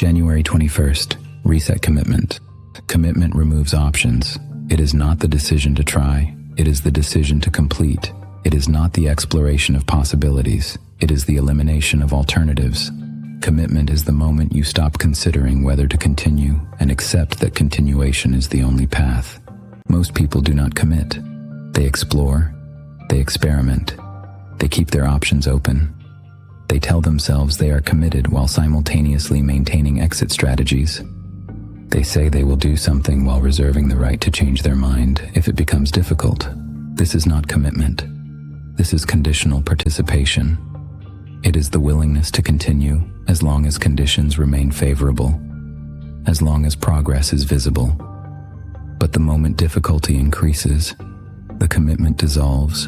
January 21st, reset commitment. Commitment removes options. It is not the decision to try. It is the decision to complete. It is not the exploration of possibilities. It is the elimination of alternatives. Commitment is the moment you stop considering whether to continue and accept that continuation is the only path. Most people do not commit. They explore. They experiment. They keep their options open. They tell themselves they are committed while simultaneously maintaining exit strategies. They say they will do something while reserving the right to change their mind if it becomes difficult. This is not commitment. This is conditional participation. It is the willingness to continue as long as conditions remain favorable, as long as progress is visible. But the moment difficulty increases, the commitment dissolves.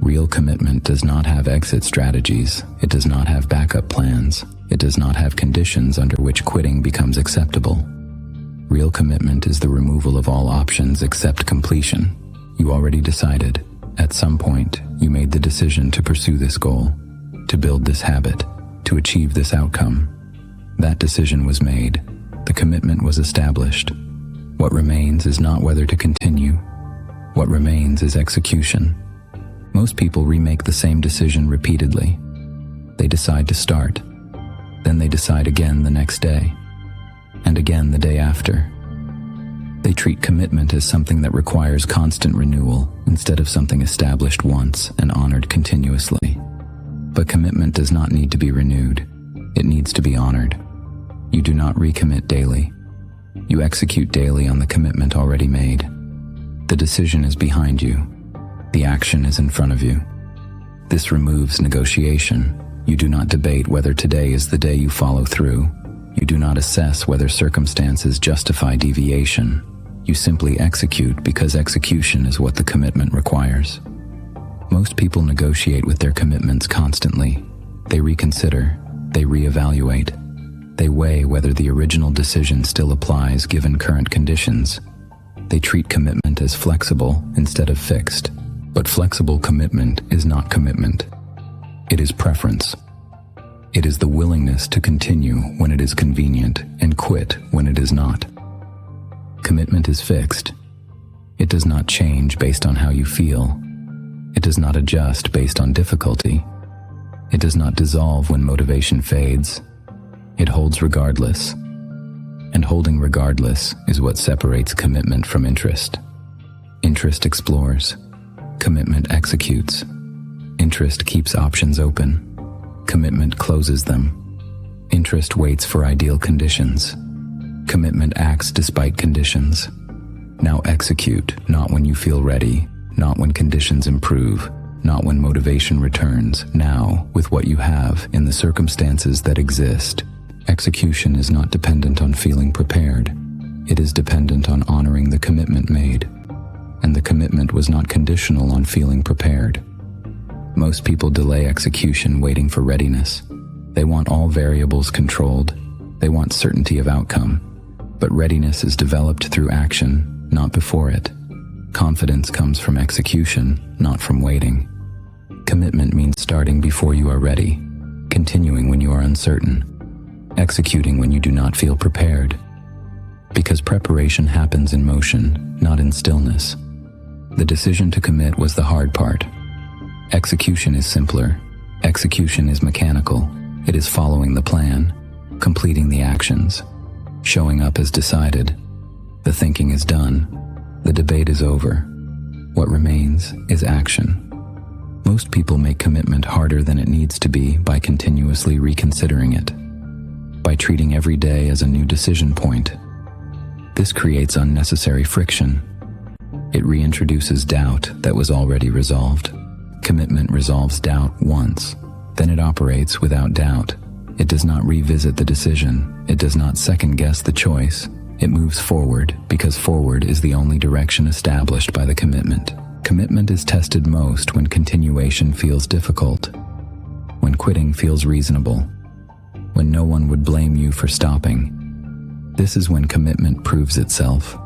Real commitment does not have exit strategies. It does not have backup plans. It does not have conditions under which quitting becomes acceptable. Real commitment is the removal of all options except completion. You already decided. At some point, you made the decision to pursue this goal, to build this habit, to achieve this outcome. That decision was made. The commitment was established. What remains is not whether to continue. What remains is execution. Most people remake the same decision repeatedly. They decide to start. Then they decide again the next day, and again the day after. They treat commitment as something that requires constant renewal instead of something established once and honored continuously. But commitment does not need to be renewed. It needs to be honored. You do not recommit daily. You execute daily on the commitment already made. The decision is behind you. The action is in front of you. This removes negotiation. You do not debate whether today is the day you follow through. You do not assess whether circumstances justify deviation. You simply execute because execution is what the commitment requires. Most people negotiate with their commitments constantly. They reconsider. They reevaluate. They weigh whether the original decision still applies given current conditions. They treat commitment as flexible instead of fixed. But flexible commitment is not commitment. It is preference. It is the willingness to continue when it is convenient and quit when it is not. Commitment is fixed. It does not change based on how you feel. It does not adjust based on difficulty. It does not dissolve when motivation fades. It holds regardless. And holding regardless is what separates commitment from interest. Interest explores. Commitment executes. Interest keeps options open. Commitment closes them. Interest waits for ideal conditions. Commitment acts despite conditions. Now execute, not when you feel ready, not when conditions improve, not when motivation returns. Now, with what you have in the circumstances that exist. Execution is not dependent on feeling prepared. It is dependent on honoring the commitment made. And the commitment was not conditional on feeling prepared. Most people delay execution waiting for readiness. They want all variables controlled. They want certainty of outcome. But readiness is developed through action, not before it. Confidence comes from execution, not from waiting. Commitment means starting before you are ready, continuing when you are uncertain, executing when you do not feel prepared. Because preparation happens in motion, not in stillness. The decision to commit was the hard part. Execution is simpler. Execution is mechanical. It is following the plan, completing the actions, showing up as decided. The thinking is done. The debate is over. What remains is action. Most people make commitment harder than it needs to be by continuously reconsidering it, by treating every day as a new decision point. This creates unnecessary friction. It reintroduces doubt that was already resolved. Commitment resolves doubt once, then it operates without doubt. It does not revisit the decision. It does not second-guess the choice. It moves forward because forward is the only direction established by the commitment. Commitment is tested most when continuation feels difficult, when quitting feels reasonable, when no one would blame you for stopping. This is when commitment proves itself.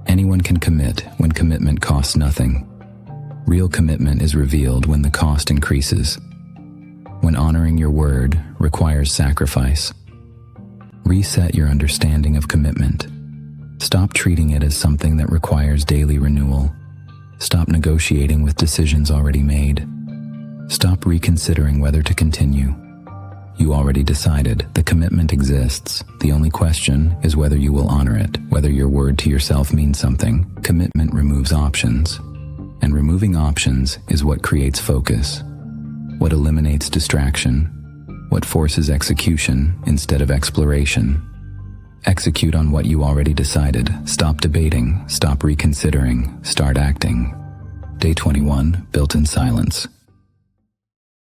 Anyone can commit when commitment costs nothing. Real commitment is revealed when the cost increases, when honoring your word requires sacrifice, Reset your understanding of commitment. Stop treating it as something that requires daily renewal. Stop negotiating with decisions already made. Stop reconsidering whether to continue. You already decided. The commitment exists. The only question is whether you will honor it, whether your word to yourself means something. Commitment removes options. And removing options is what creates focus, what eliminates distraction, what forces execution instead of exploration. Execute on what you already decided. Stop debating. Stop reconsidering. Start acting. Day 21, built in silence.